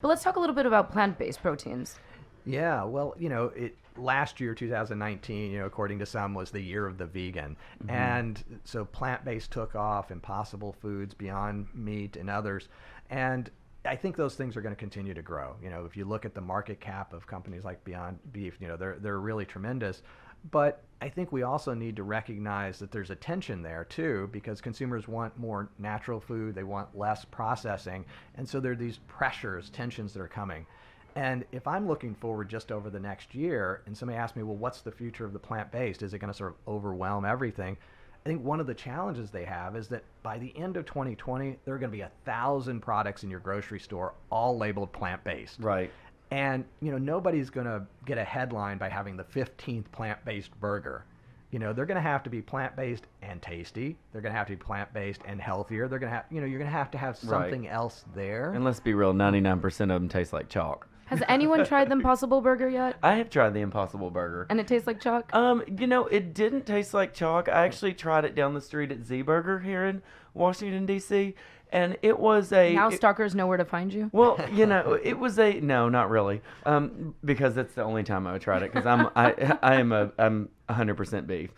But let's talk a little bit about plant-based proteins. Yeah, well, last year, 2019, according to some, was the year of the vegan. And so plant-based took off, Impossible Foods, Beyond Meat, and others. And I think those things are going to continue to grow. If you look at the market cap of companies like Beyond Beef, they're really tremendous. But I think we also need to recognize that there's a tension there too, because consumers want more natural food, they want less processing, and so there are these pressures, tensions that are coming. And if I'm looking forward just over the next year, and somebody asks me, well, what's the future of the plant-based? Is it going to sort of overwhelm everything? I think one of the challenges they have is that by the end of 2020, there are going to be 1,000 products in your grocery store, all labeled plant-based. Right. And nobody's going to get a headline by having the 15th plant-based burger. They're going to have to be plant-based and tasty. They're going to have to be plant-based and healthier. They're going to have, you're going to have something else there. And let's be real, 99% of them taste like chalk. Has anyone tried the Impossible Burger yet? I have tried the Impossible Burger. And it tastes like chalk? It didn't taste like chalk. I actually tried it down the street at Z Burger here in Washington, D.C., and it was a... Now stalkers know where to find you? Well, it was a... No, not really. Because that's the only time I tried it, because I'm 100% beef.